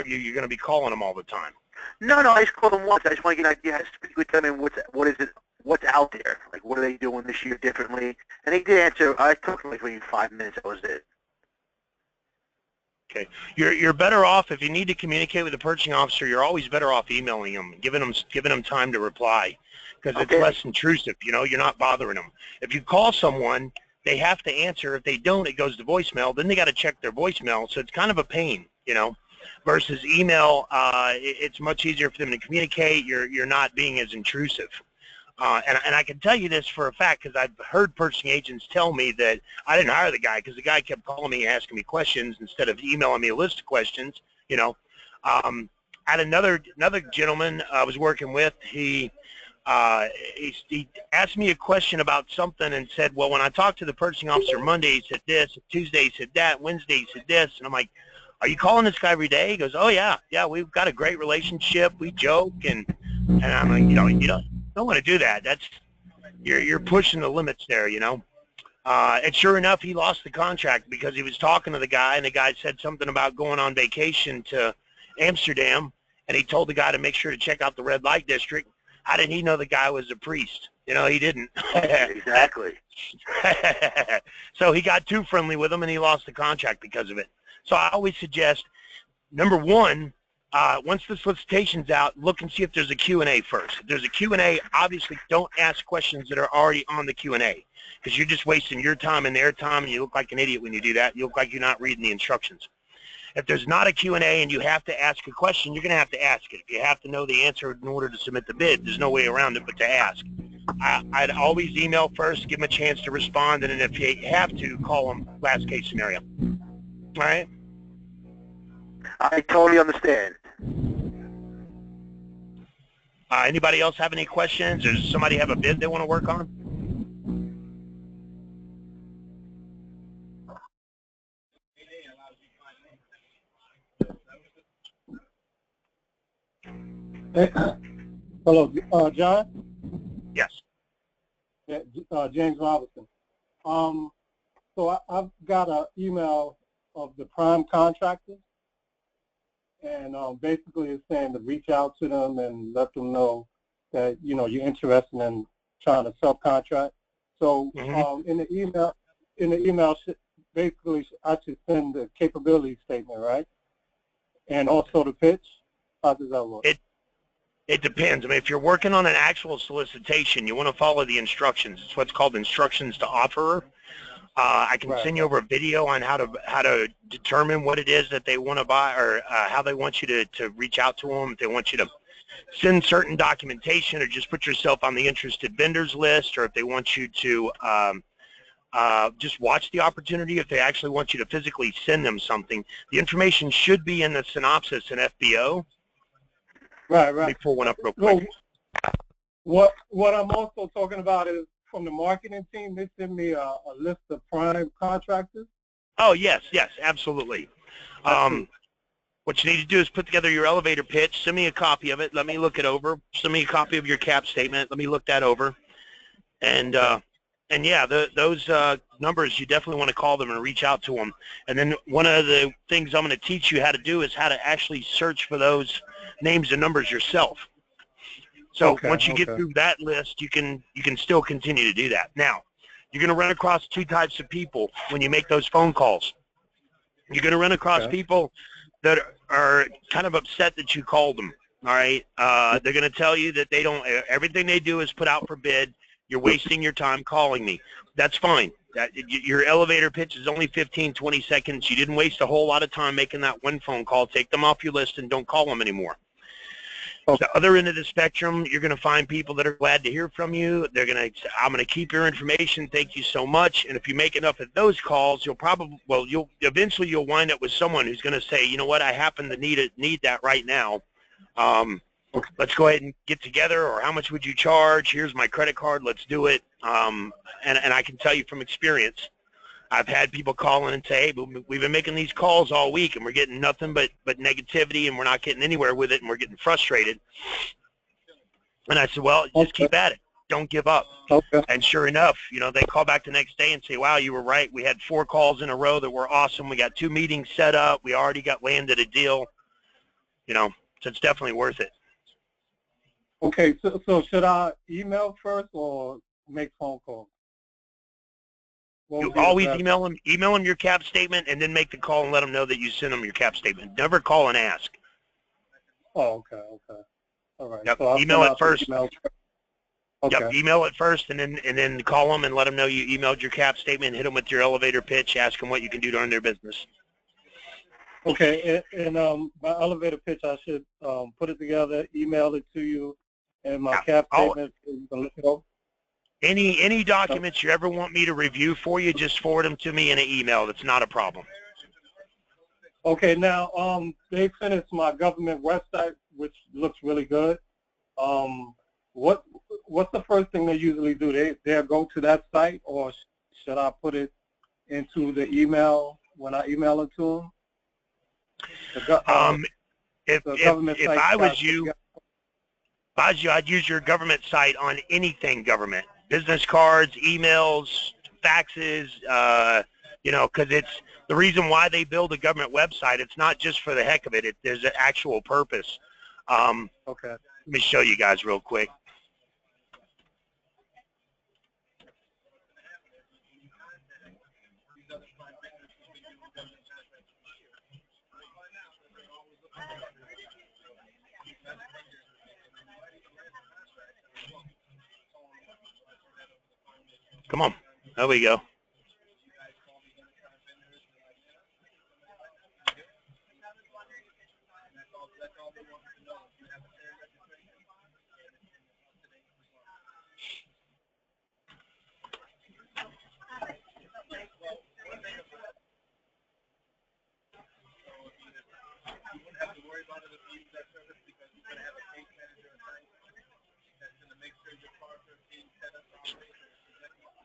you're going to be calling them all the time. No, I just called them once. I just want to get an idea how to speak with them and what's out there. Like, what are they doing this year differently? And they did answer. I talked to them like maybe 5 minutes. That was it. Okay, you're better off if you need to communicate with the purchasing officer. You're always better off emailing them, giving them time to reply, because it's less intrusive. You know, you're not bothering them. If you call someone, they have to answer. If they don't, it goes to voicemail. Then they got to check their voicemail. So it's kind of a pain, you know. Versus email, it's much easier for them to communicate. You're not being as intrusive. And I can tell you this for a fact because I've heard purchasing agents tell me that I didn't hire the guy because the guy kept calling me asking me questions instead of emailing me a list of questions. You know, I had another gentleman I was working with. He asked me a question about something and said, well, when I talked to the purchasing officer Monday, he said this, Tuesday he said that, Wednesday he said this, and I'm like, are you calling this guy every day? He goes, oh yeah, we've got a great relationship. We joke, and I'm like, you don't want to do that. That's you're pushing the limits there, you know. And sure enough, he lost the contract because he was talking to the guy, and the guy said something about going on vacation to Amsterdam, and he told the guy to make sure to check out the red light district. How did he know the guy was a priest? You know, he didn't. Exactly. So he got too friendly with him, and he lost the contract because of it. So I always suggest, number one, once the solicitation's out, look and see if there's a Q&A first. If there's a Q&A, obviously don't ask questions that are already on the Q&A because you're just wasting your time and their time, and you look like an idiot when you do that. You look like you're not reading the instructions. If there's not a Q&A and you have to ask a question, you're going to have to ask it. If you have to know the answer in order to submit the bid, there's no way around it but to ask. I'd always email first, give them a chance to respond, and then if you have to, call them last case scenario. All right? I totally understand. Anybody else have any questions? Does somebody have a bid they want to work on? Hello, John? Yes. James Robinson. So I've got an email of the prime contractors, and basically it's saying to reach out to them and let them know that, you know, you're interested in trying to subcontract. So in the email, basically I should send the capability statement, right? And also the pitch? How does that work? It depends. I mean, if you're working on an actual solicitation, you want to follow the instructions. It's what's called instructions to offerer. I can send you over a video on how to determine what it is that they want to buy, or how they want you to reach out to them. If they want you to send certain documentation or just put yourself on the interested vendors list, or if they want you to just watch the opportunity, if they actually want you to physically send them something. The information should be in the synopsis in FBO. Right. Let me pull one up real quick. What I'm also talking about is from the marketing team, they send me a list of prime contractors. Oh, yes, absolutely. What you need to do is put together your elevator pitch, send me a copy of it, let me look it over, send me a copy of your cap statement, let me look that over. And yeah, those numbers, you definitely want to call them and reach out to them. And then one of the things I'm going to teach you how to do is how to actually search for those names and numbers yourself. So once you get through that list, you can still continue to do that. Now, you're going to run across two types of people when you make those phone calls. You're going to run across people that are kind of upset that you called them. All right, they're going to tell you that they don't. Everything they do is put out for bid. You're wasting your time calling me. That's fine. Your elevator pitch is only 15, 20 seconds. You didn't waste a whole lot of time making that one phone call. Take them off your list and don't call them anymore. The other end of the spectrum, you're going to find people that are glad to hear from you. They're going to, I'm going to keep your information. Thank you so much. And if you make enough of those calls, you'll eventually wind up with someone who's going to say, you know what, I happen to need that right now. Let's go ahead and get together, or how much would you charge? Here's my credit card. Let's do it. And I can tell you from experience, I've had people call in and say, hey, we've been making these calls all week and we're getting nothing but negativity, and we're not getting anywhere with it, and we're getting frustrated. And I said, well, just keep at it. Don't give up. And sure enough, you know, they call back the next day and say, wow, you were right. We had 4 calls in a row that were awesome. We got 2 meetings set up. We already got landed a deal. you know, so it's definitely worth it. Okay, so should I email first or make phone calls? You always email them your cap statement, and then make the call and let them know that you sent them your cap statement. Never call and ask. Oh, okay, okay. All right. Yep. So Email it first. Okay. Yep. Email it first, and then call them and let them know you emailed your cap statement. Hit them with your elevator pitch. Ask them what you can do to earn their business. Okay, and my elevator pitch, I should put it together, email it to you, and my cap statement, so you can look it over. Any documents you ever want me to review for you, just forward them to me in an email. That's not a problem. Okay, now they finished my government website, which looks really good. What's the first thing they usually do? They'll go to that site, or should I put it into the email when I email it to them? If I was you, I'd use your government site on anything government. Business cards, emails, faxes, you know, because it's the reason why they build a government website. It's not just for the heck of it. There's an actual purpose. Okay. Let me show you guys real quick. Come on. There we go.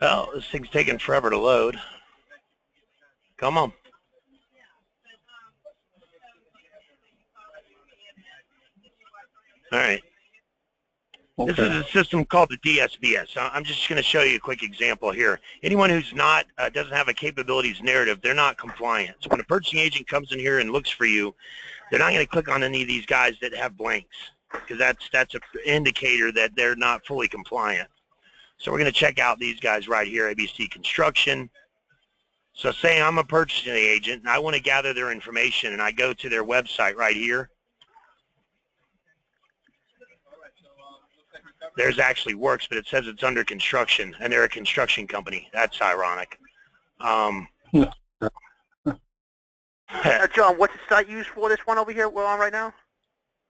Well, this thing's taking forever to load. Come on. All right. Okay. This is a system called the DSBS. I'm just going to show you a quick example here. Anyone who's not doesn't have a capabilities narrative, they're not compliant. So when a purchasing agent comes in here and looks for you, they're not going to click on any of these guys that have blanks, because that's an indicator that they're not fully compliant. So we're going to check out these guys right here, ABC Construction. So say I'm a purchasing agent and I want to gather their information, and I go to their website right here. Theirs actually works, but it says it's under construction, and they're a construction company. That's ironic. Now, John, what's the site used for this one over here we're on right now?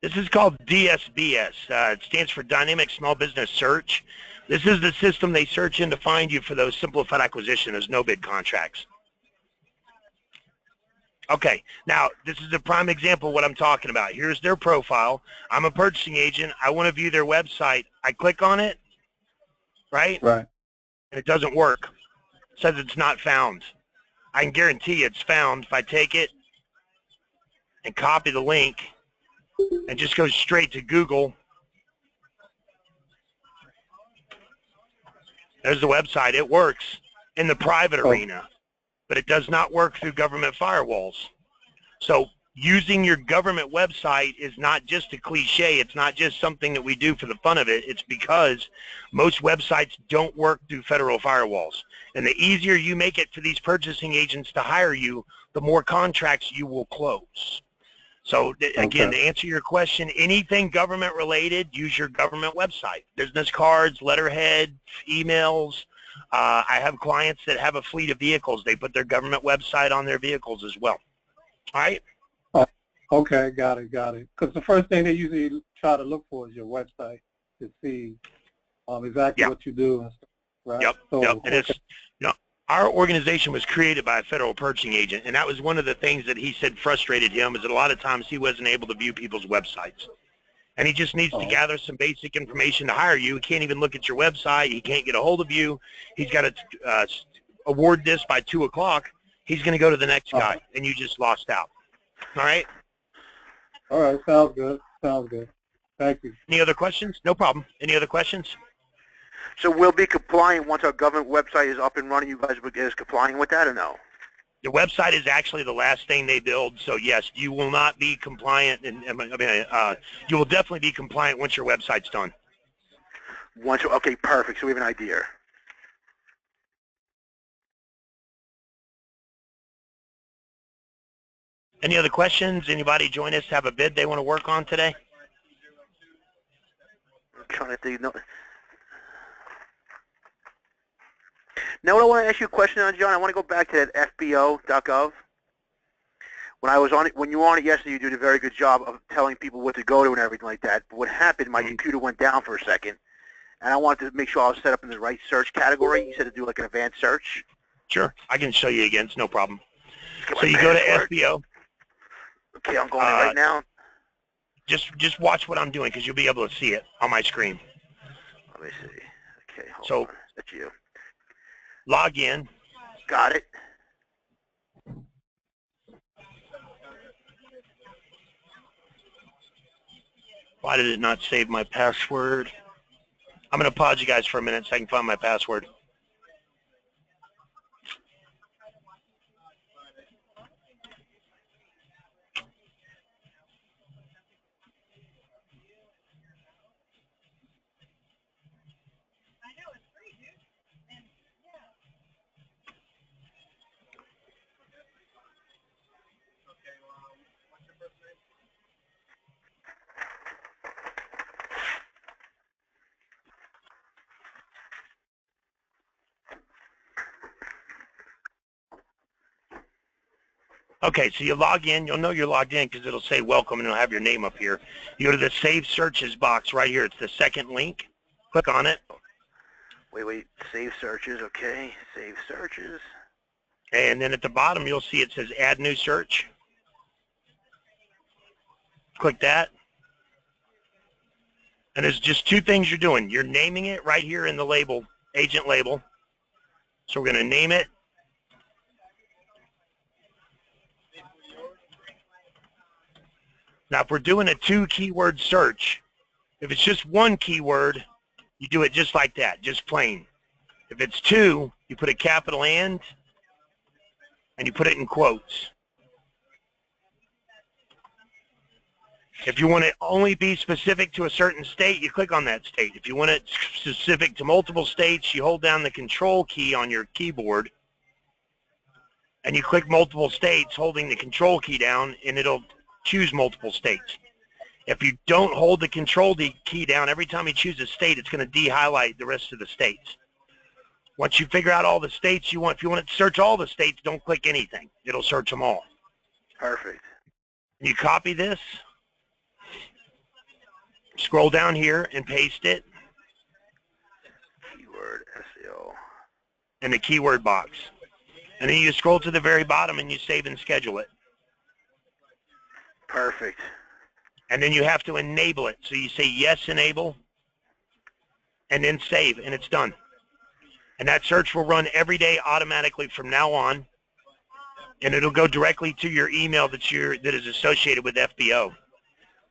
This is called DSBS. It stands for Dynamic Small Business Search. This is the system they search in to find you for those simplified acquisition, those no-bid contracts. Okay, now this is a prime example of what I'm talking about. Here's their profile. I'm a purchasing agent. I want to view their website. I click on it, right? Right. And it doesn't work. It says it's not found. I can guarantee it's found if I take it and copy the link and just go straight to Google. There's the website. It works in the private arena, but it does not work through government firewalls. So using your government website is not just a cliche. It's not just something that we do for the fun of it. It's because most websites don't work through federal firewalls. And the easier you make it for these purchasing agents to hire you, the more contracts you will close. So again, to answer your question, anything government related, use your government website. Business cards, letterhead, emails. I have clients that have a fleet of vehicles. They put their government website on their vehicles as well. All right? Okay, got it. Because the first thing they usually try to look for is your website to see exactly what you do and stuff, right? Yep. And it's, you know, our organization was created by a federal purchasing agent, and that was one of the things that he said frustrated him, is that a lot of times he wasn't able to view people's websites. And he just needs to gather some basic information to hire you. He can't even look at your website. He can't get a hold of you. He's got to award this by 2 o'clock. He's going to go to the next guy, and you just lost out. All right? All right. Sounds good. Thank you. Any other questions? No problem. Any other questions? So we'll be compliant once our government website is up and running. You guys will get us compliant with that or no? The website is actually the last thing they build, so yes, you will not be compliant, and you will definitely be compliant once your website's done. Okay, perfect. So we have an idea. Any other questions? Anybody join us have a bid they want to work on today? I'm trying to think. No. Now, what I want to ask you a question on, John, I want to go back to that FBO.gov. When I was on it, when you were on it yesterday, you did a very good job of telling people what to go to and everything like that. But what happened, my computer went down for a second, and I wanted to make sure I was set up in the right search category. You said to do like an advanced search. Sure, I can show you again. It's no problem. So you go to FBO. Okay, I'm going right now. Just watch what I'm doing because you'll be able to see it on my screen. Let me see. Okay, hold on. That's you. Log in. Got it. Why did it not save my password? I'm going to pause you guys for a minute so I can find my password. Okay, so you log in. You'll know you're logged in because it'll say welcome and it'll have your name up here. You go to the Save Searches box right here. It's the second link. Click on it. Wait. Save searches. Okay, save searches. And then at the bottom, you'll see it says Add New Search. Click that. And there's just two things you're doing. You're naming it right here in the label, agent label. So we're going to name it. Now, if we're doing a 2-keyword search, if it's just one keyword, you do it just like that, just plain. If it's 2, you put a capital and you put it in quotes. If you want it only be specific to a certain state, you click on that state. If you want it specific to multiple states, you hold down the control key on your keyboard and you click multiple states holding the control key down and it'll choose multiple states. If you don't hold the control key down, every time you choose a state, it's going to de-highlight the rest of the states. Once you figure out all the states you want, if you want to search all the states, don't click anything. It'll search them all. Perfect. You copy this, scroll down here and paste it. Keyword SEO. In the keyword box. And then you scroll to the very bottom and you save and schedule it. Perfect. And then you have to enable it. So you say yes, enable, and then save, and it's done. And that search will run every day automatically from now on, and it'll go directly to your email that is associated with FBO.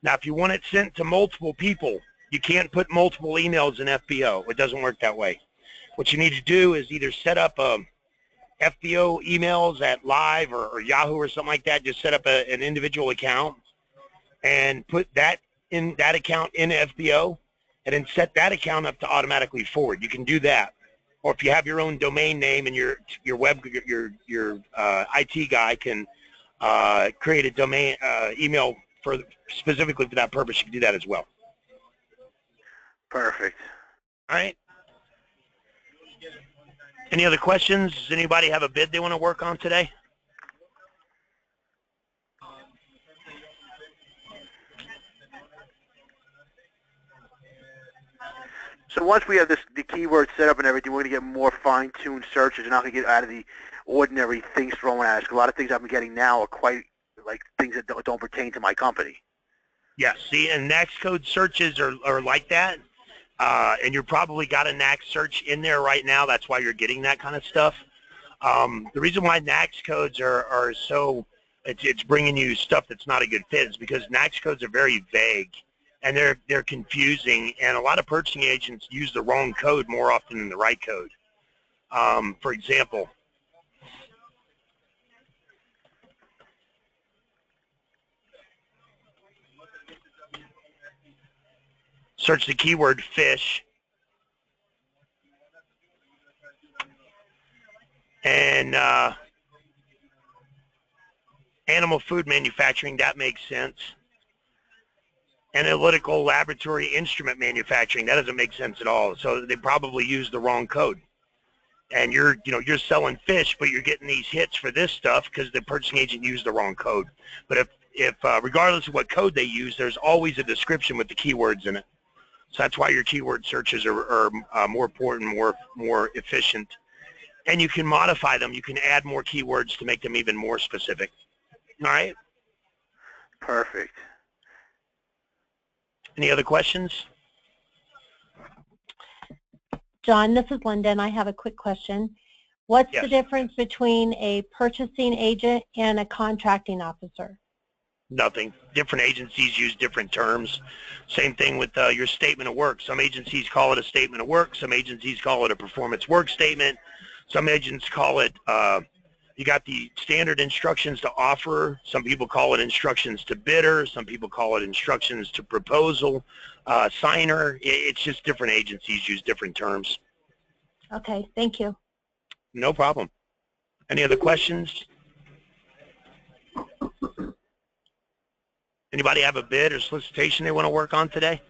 Now, if you want it sent to multiple people, you can't put multiple emails in FBO. It doesn't work that way. What you need to do is either set up FBO emails at Live or Yahoo or something like that. Just set up an individual account and put that in that account in FBO, and then set that account up to automatically forward. You can do that. Or if you have your own domain name and your IT guy can create a domain email specifically for that purpose, you can do that as well. Perfect. All right. Any other questions? Does anybody have a bid they want to work on today? So once we have the keyword set up and everything, we're going to get more fine-tuned searches. We're not going to get out of the ordinary things thrown at us. A lot of things I've been getting now are quite like things that don't pertain to my company. Yes. See, and NAICS code searches are like that. And you've probably got a NAICS search in there right now. That's why you're getting that kind of stuff. The reason why NAICS codes are so, it's bringing you stuff that's not a good fit is because NAICS codes are very vague and they're confusing, and a lot of purchasing agents use the wrong code more often than the right code. For example, search the keyword fish, and animal food manufacturing, that makes sense. Analytical laboratory instrument manufacturing, that doesn't make sense at all. So they probably used the wrong code. And you're selling fish, but you're getting these hits for this stuff because the purchasing agent used the wrong code. But if regardless of what code they use, there's always a description with the keywords in it. So that's why your keyword searches are more important, more efficient. And you can modify them. You can add more keywords to make them even more specific. All right? Perfect. Any other questions? John, this is Linda, and I have a quick question. What's Yes. the difference between a purchasing agent and a contracting officer? Nothing. Different agencies use different terms. Same thing with your statement of work. Some agencies call it a statement of work. Some agencies call it a performance work statement. Some agents call it, you got the standard instructions to offer. Some people call it instructions to bidder. Some people call it instructions to proposal, signer. It's just different agencies use different terms. Okay, thank you. No problem. Any other questions? Anybody have a bid or solicitation they want to work on today?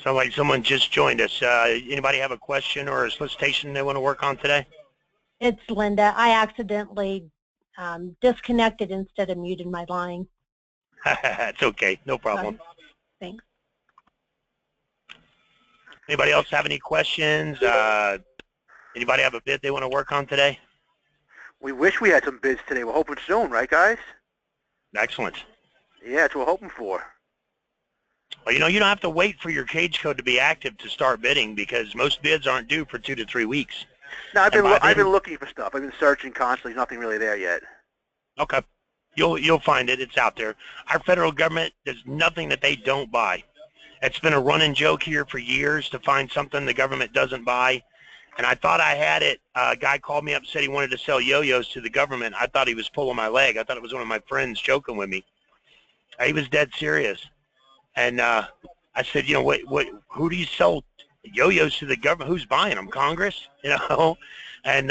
Sounds like someone just joined us. Anybody have a question or a solicitation they want to work on today? It's Linda. I accidentally disconnected instead of muted my line. It's okay. No problem. Sorry. Thanks. Anybody else have any questions? Anybody have a bid they want to work on today? We wish we had some bids today. We're hoping soon, right, guys? Excellent. Yeah, that's what we're hoping for. Well, you don't have to wait for your cage code to be active to start bidding because most bids aren't due for 2 to 3 weeks. No, I've been looking for stuff. I've been searching constantly. There's nothing really there yet. Okay. You'll find it. It's out there. Our federal government, there's nothing that they don't buy. It's been a running joke here for years to find something the government doesn't buy. And I thought I had it. A guy called me up and said he wanted to sell yo-yos to the government. I thought he was pulling my leg. I thought it was one of my friends joking with me. He was dead serious. And I said, who do you sell yo-yos to the government? Who's buying them? Congress? And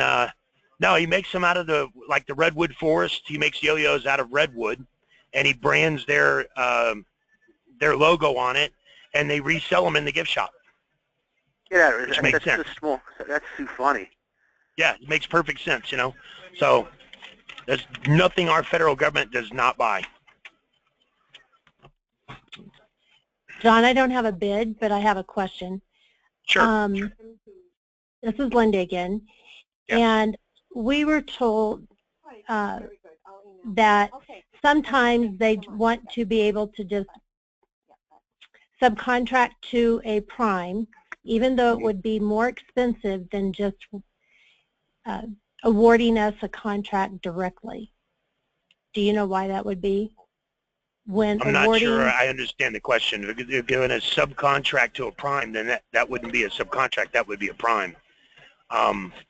no, he makes them out of the redwood forest. He makes yo-yos out of redwood, and he brands their logo on it, and they resell them in the gift shop. Get out of it. Which makes sense. That's too funny. Yeah, it makes perfect sense, So there's nothing our federal government does not buy. John, I don't have a bid, but I have a question. Sure. This is Linda again. Yeah. And we were told that sometimes they want to be able to just subcontract to a prime, even though it would be more expensive than just awarding us a contract directly. Do you know why that would be? When I'm not sure I understand the question. If you're doing a subcontract to a prime, then that wouldn't be a subcontract. That would be a prime.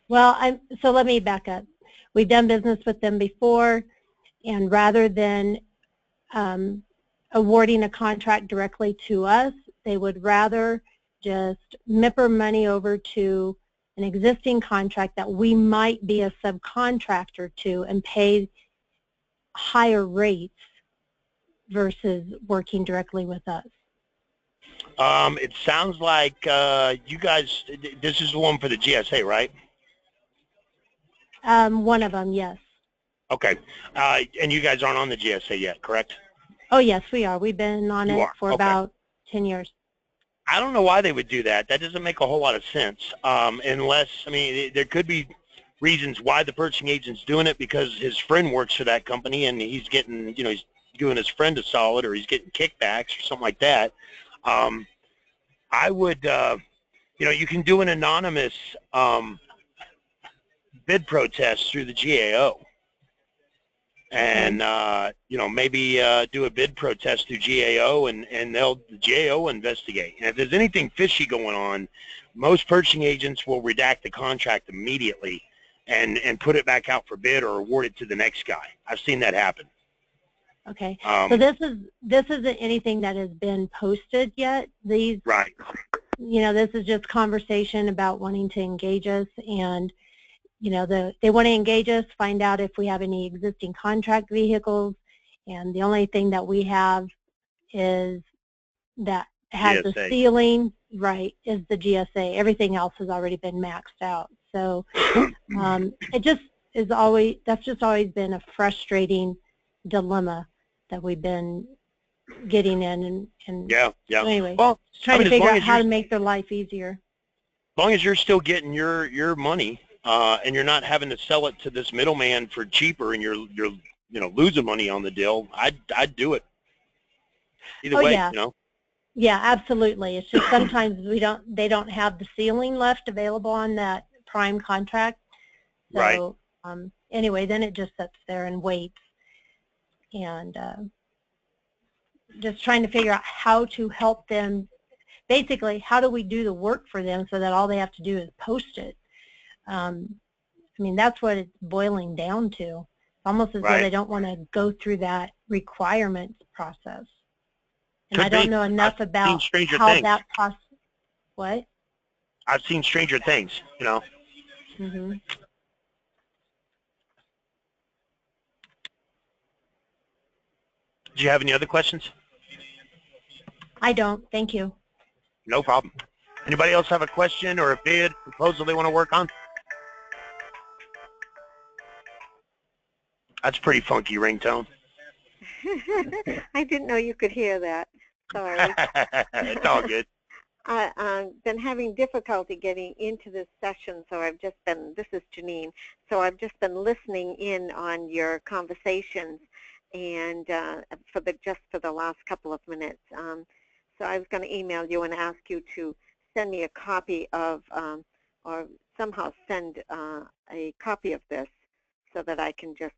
Well, so let me back up. We've done business with them before, and rather than awarding a contract directly to us, they would rather just MIPR money over to an existing contract that we might be a subcontractor to and pay higher rates versus working directly with us. It sounds like you guys, this is the one for the G.S.A, right? One of them, yes. Okay. And you guys aren't on the G.S.A yet, correct? Oh, yes, we are. We've been on it for about 10 years. I don't know why they would do that. That doesn't make a whole lot of sense. Unless, there could be reasons why the purchasing agent's doing it because his friend works for that company and he's getting, he's doing his friend a solid, or he's getting kickbacks or something like that, I would, you know, you can do an anonymous bid protest through the GAO. And, you know, maybe do a bid protest through GAO, and the GAO will investigate. And if there's anything fishy going on, most purchasing agents will redact the contract immediately and put it back out for bid or award it to the next guy. I've seen that happen. Okay. So this isn't anything that has been posted yet. These, right. You know, this is just conversation about wanting to engage us, and you know, they want to engage us, find out if we have any existing contract vehicles, and the only thing that we have is that has G.S.A. the ceiling, right, is the G.S.A. Everything else has already been maxed out. So it just is always, that's just always been a frustrating dilemma that we've been getting in. And yeah. Anyway, well, trying to figure out how to make their life easier. As long as you're still getting your money, and you're not having to sell it to this middleman for cheaper, and you're you know, losing money on the deal, I'd do it. Either way, yeah. you know. Yeah, absolutely. It's just sometimes they don't have the ceiling left available on that prime contract. So right. Anyway, then it just sits there and waits, and just trying to figure out how to help them. Basically, how do we do the work for them so that all they have to do is post it? I mean, that's what it's boiling down to. Almost as though they don't want to go through that requirements process. And I don't know enough about how that process. What? I've seen stranger things, you know. Mm-hmm. Do you have any other questions? I don't. Thank you. No problem. Anybody else have a question or a bid proposal they want to work on? That's pretty funky ringtone. I didn't know you could hear that. Sorry. It's all good. I've been having difficulty getting into this session, so I've just been, this is Janine, so I've just been listening in on your conversations, and just for the last couple of minutes. So I was going to email you and ask you to send me a copy of, or somehow send a copy of this so that I can just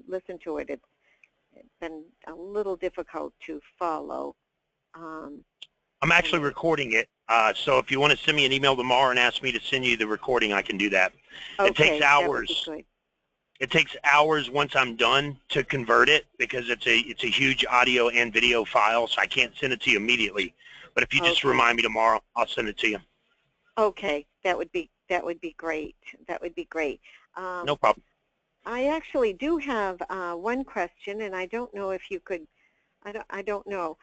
listen to it. It's been a little difficult to follow. I'm actually recording it, so if you want to send me an email tomorrow and ask me to send you the recording, I can do that. Okay, it takes hours. That would be good. It takes hours once I'm done to convert it, because it's a huge audio and video file, so I can't send it to you immediately. But if you just remind me tomorrow, I'll send it to you. Okay, that would be great. That would be great. No problem. I actually do have one question, and I don't know if you could. I don't know.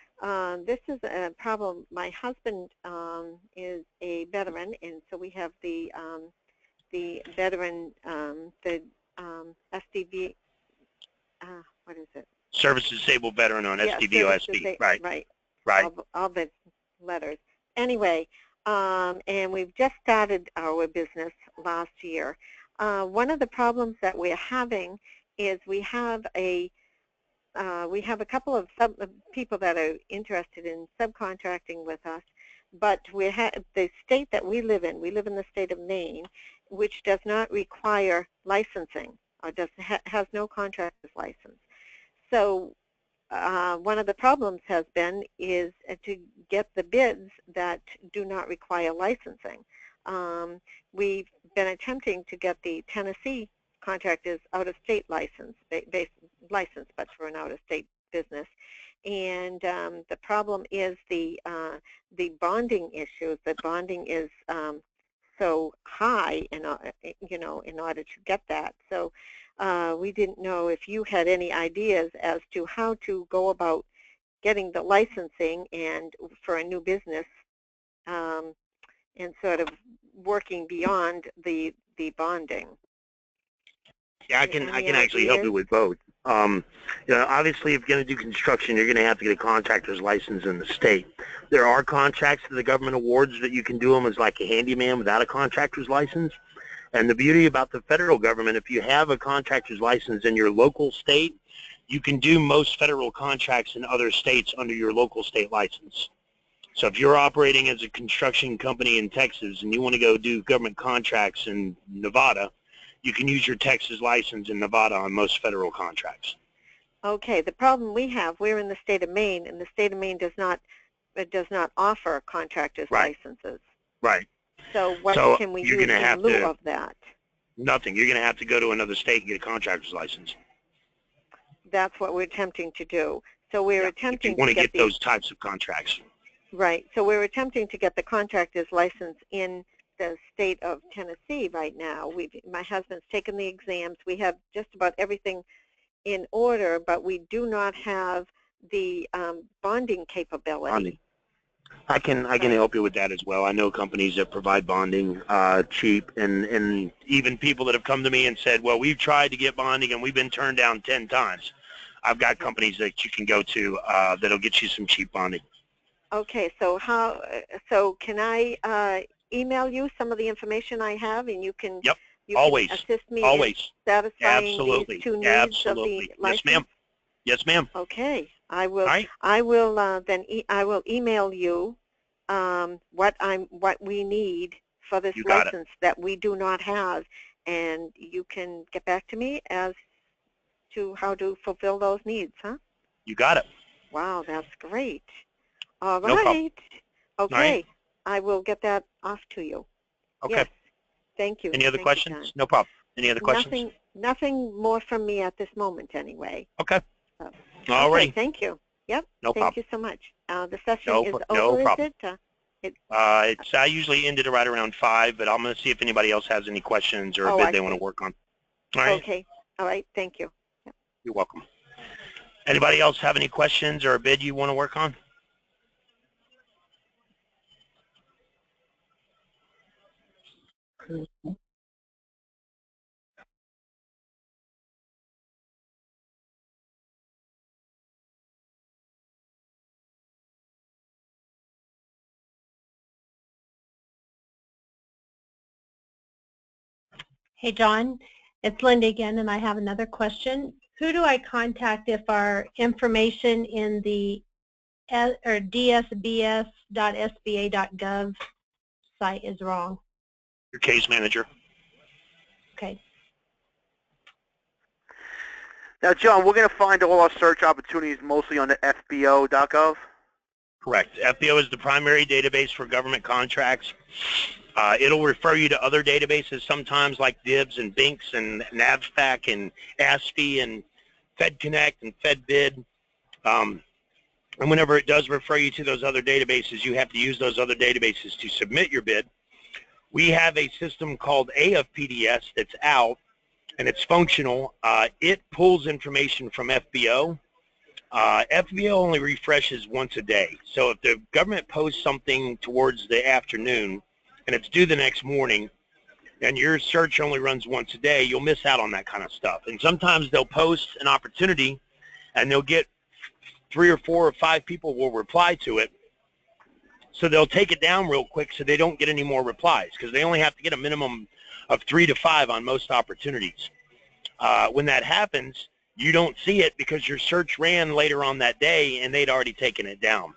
This is a problem. My husband is a veteran, and so we have the veteran, the SDB. What is it? Service Disabled Veteran on SDB, Right. All the letters. Anyway, and we've just started our business last year. One of the problems that we're having is we have a couple of people that are interested in subcontracting with us, but the state that we live in the state of Maine, which does not require licensing, or has no contractor's license. So one of the problems has been is to get the bids that do not require licensing. We've been attempting to get the Tennessee contractors out-of-state license, but for an out-of-state business. And the problem is the bonding issue. The bonding is so high, in order to get that. So we didn't know if you had any ideas as to how to go about getting the licensing and for a new business, and sort of working beyond the bonding. Yeah, I can actually help you with both. Obviously, if you're going to do construction, you're going to have to get a contractor's license in the state. There are contracts that the government awards that you can do them as like a handyman without a contractor's license. And the beauty about the federal government, if you have a contractor's license in your local state, you can do most federal contracts in other states under your local state license. So if you're operating as a construction company in Texas and you want to go do government contracts in Nevada, you can use your Texas license in Nevada on most federal contracts. Okay, the problem we have, we're in the state of Maine, and the state of Maine does not offer contractors licenses. Right. So what can we use in lieu of that? Nothing. You're going to have to go to another state and get a contractor's license. That's what we're attempting to do. So we're attempting to get those types of contracts. Right. So we're attempting to get the contractor's license in the state of Tennessee right now. My husband's taken the exams. We have just about everything in order, but we do not have the bonding capability. Bonding. I can help you with that as well. I know companies that provide bonding cheap, and even people that have come to me and said, well, we've tried to get bonding and we've been turned down 10 times. I've got companies that you can go to that'll get you some cheap bonding. Okay, so can I email you some of the information I have, and you can always can assist me always in satisfying absolutely these two needs absolutely of the license? Yes, ma'am. Yes, ma'am. Okay, I will. Right. I will I will email you what we need for this license that we do not have, and you can get back to me as to how to fulfill those needs, huh? You got it. Wow, that's great. All right. No problem. Okay. Right. I will get that off to you. Okay. Yes. Thank you. Any other questions? No problem. Any other questions? Nothing more from me at this moment, anyway. Okay. All right. Okay, thank you. Yep. No Thank problem. you so much. The session is over, no problem. is it? I usually ended it right around 5, but I'm going to see if anybody else has any questions or a bid they want to work on. All right. Okay. All right. Thank you. Yep. You're welcome. Anybody else have any questions or a bid you want to work on? Hey, John, it's Linda again, and I have another question. Who do I contact if our information in the dsbs.sba.gov site is wrong? Your case manager. Okay. Now, John, we're going to find all our search opportunities mostly on the fbo.gov? Correct. FBO is the primary database for government contracts. It'll refer you to other databases sometimes like DIBS and Binks and NAVFAC and ASPE and FedConnect and FedBid. And whenever it does refer you to those other databases, you have to use those other databases to submit your bid. We have a system called AFPDS that's out, and it's functional. It pulls information from FBO. FBO only refreshes once a day. So if the government posts something towards the afternoon and it's due the next morning and your search only runs once a day, you'll miss out on that kind of stuff. And sometimes they'll post an opportunity and they'll get 3 or 4 or 5 people will reply to it. So they'll take it down real quick so they don't get any more replies because they only have to get a minimum of 3 to 5 on most opportunities. When that happens, you don't see it because your search ran later on that day and they'd already taken it down.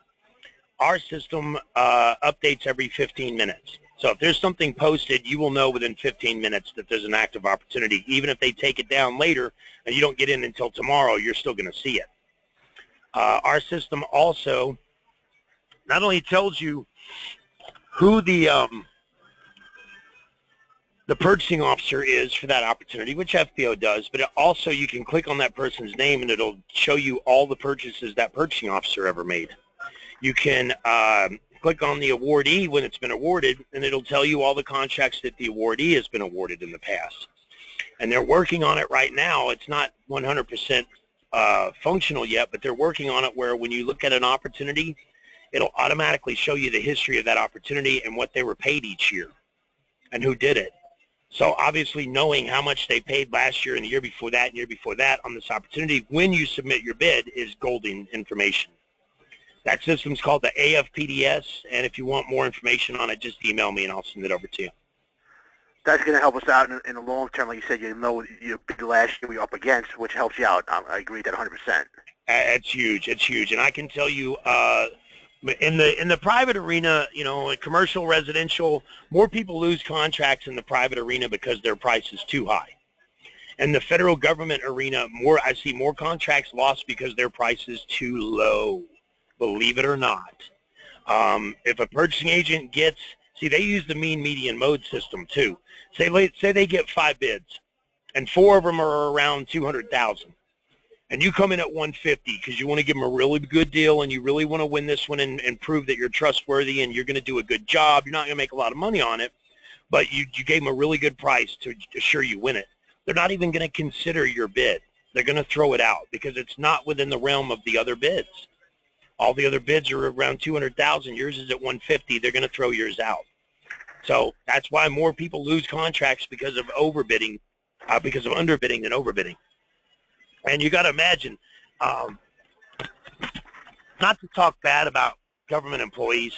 Our system updates every 15 minutes. So if there's something posted, you will know within 15 minutes that there's an active opportunity. Even if they take it down later and you don't get in until tomorrow, you're still going to see it. Our system also not only tells you who the purchasing officer is for that opportunity, which FBO does, but it also you can click on that person's name and it'll show you all the purchases that purchasing officer ever made. You can click on the awardee when it's been awarded, and it'll tell you all the contracts that the awardee has been awarded in the past. And they're working on it right now. It's not 100% functional yet, but they're working on it where when you look at an opportunity, it'll automatically show you the history of that opportunity and what they were paid each year and who did it. So obviously knowing how much they paid last year and the year before that and year before that on this opportunity when you submit your bid is golden information. That system's called the AFPDS, and if you want more information on it, just email me and I'll send it over to you. that's going to help us out in the long term. Like you said, you know, you bid last year we up against, which helps you out. I agree with that 100%. It's huge. It's huge, and I can tell you, in the private arena, you know, commercial, residential, more people lose contracts in the private arena because their price is too high. In the federal government arena, I see more contracts lost because their price is too low. Believe it or not. If a purchasing agent gets, see, they use the mean, median, mode system too. Say they get 5 bids, and 4 of them are around 200,000, and you come in at 150 because you want to give them a really good deal and you really want to win this one and prove that you're trustworthy and you're going to do a good job. You're not going to make a lot of money on it, but you gave them a really good price to assure you win it. They're not even going to consider your bid. They're going to throw it out because it's not within the realm of the other bids. All the other bids are around 200,000. Yours is at 150. They're going to throw yours out. So that's why more people lose contracts because of overbidding, because of underbidding than overbidding. And you got to imagine, not to talk bad about government employees,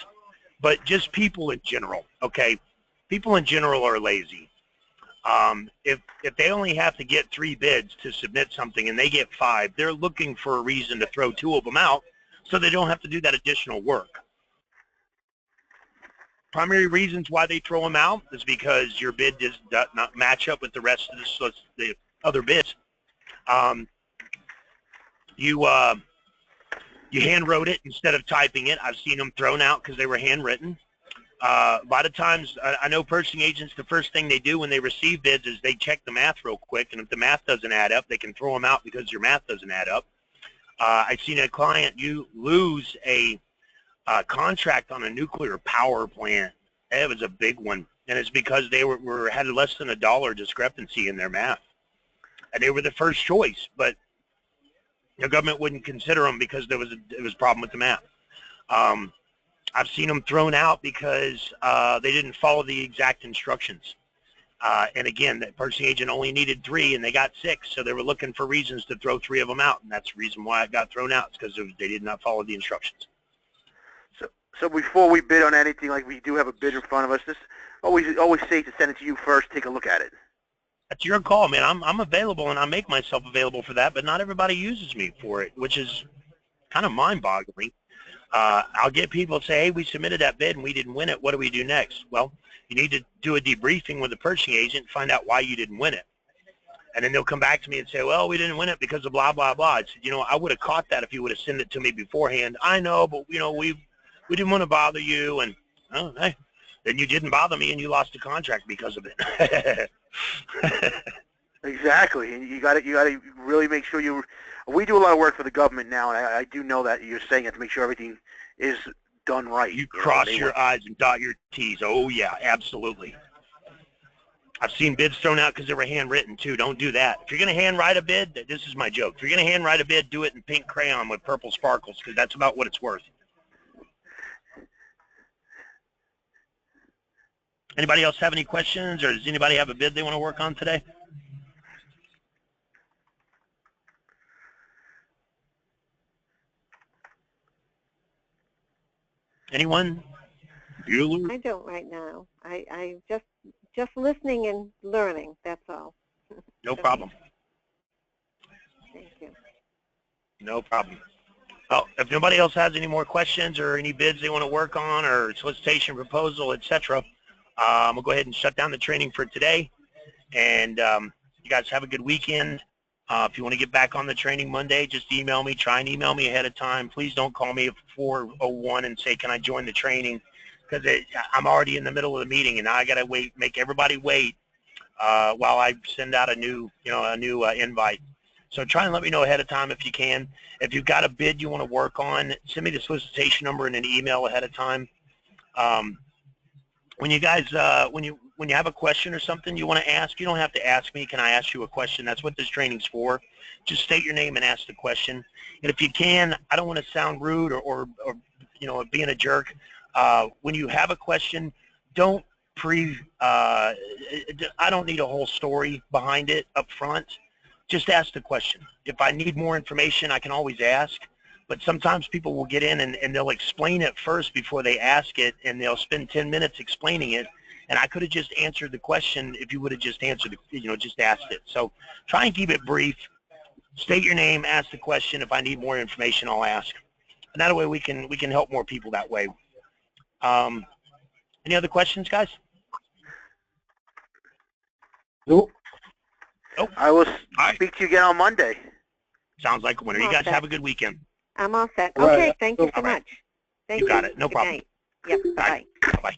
but just people in general. Okay, people in general are lazy. If they only have to get 3 bids to submit something and they get 5, they're looking for a reason to throw 2 of them out so they don't have to do that additional work. Primary reasons why they throw them out is because your bid does not match up with the rest of the other bids. You hand wrote it instead of typing it. I've seen them thrown out because they were handwritten. A lot of times, I know purchasing agents, the first thing they do when they receive bids is they check the math real quick, and if the math doesn't add up, they can throw them out because your math doesn't add up. I've seen a client, you lose a contract on a nuclear power plant. It was a big one, and it's because they had less than $1 discrepancy in their math, and they were the first choice, but the government wouldn't consider them because it was a problem with the math. I've seen them thrown out because they didn't follow the exact instructions. And again, the purchasing agent only needed 3 and they got 6, so they were looking for reasons to throw 3 of them out, and that's the reason why it got thrown out, because they did not follow the instructions. So before we bid on anything, like we do have a bid in front of us, this always safe to send it to you first, take a look at it. That's your call, man. I'm available, and I make myself available for that, but not everybody uses me for it, which is kind of mind-boggling. I'll get people say, hey, we submitted that bid and we didn't win it. What do we do next? Well, you need to do a debriefing with the purchasing agent, find out why you didn't win it. And then they'll come back to me and say, well, we didn't win it because of blah, blah, blah. I said, you know, I would have caught that if you would have sent it to me beforehand. I know, but, you know, we didn't want to bother you. And, oh, hey, then you didn't bother me and you lost the contract because of it. Exactly, and you got to really make sure we do a lot of work for the government now, and I do know that you're saying it to make sure everything is done right. You cross your I's and dot your T's. Oh, yeah, absolutely. I've seen bids thrown out because they were handwritten, too. Don't do that. If you're going to handwrite a bid, this is my joke. If you're going to handwrite a bid, do it in pink crayon with purple sparkles, because that's about what it's worth. Anybody else have any questions, or does anybody have a bid they want to work on today? Anyone? Bueller? I don't right now. I just listening and learning, that's all. No problem. Thank you. No problem. Well, if nobody else has any more questions or any bids they want to work on or solicitation proposal, etc., I'm going to go ahead and shut down the training for today. And you guys have a good weekend. If you want to get back on the training Monday, just email me. Try and email me ahead of time. Please don't call me at 4:01 and say, can I join the training? Because I'm already in the middle of the meeting, and now I got to wait, make everybody wait while I send out a new invite. So try and let me know ahead of time if you can. If you've got a bid you want to work on, send me the solicitation number in an email ahead of time. When you guys, when you have a question or something you want to ask, you don't have to ask me, can I ask you a question? That's what this training's for. Just state your name and ask the question. And if you can, I don't want to sound rude or you know, being a jerk. When you have a question, don't I don't need a whole story behind it up front. Just ask the question. If I need more information, I can always ask. But sometimes people will get in and they'll explain it first before they ask it, and they'll spend 10 minutes explaining it, And I could have just answered the question if you would have just answered it, just asked it. So try and keep it brief. State your name, ask the question. If I need more information, I'll ask. And that way we can help more people that way. Any other questions, guys? Nope. Nope. I will right. speak to you again on Monday. Sounds like a winner. You guys have a good weekend. I'm all set. Right. Okay, thank you so much. Thank you. You got it. No Good problem. night. Yep, bye-bye. Bye-bye.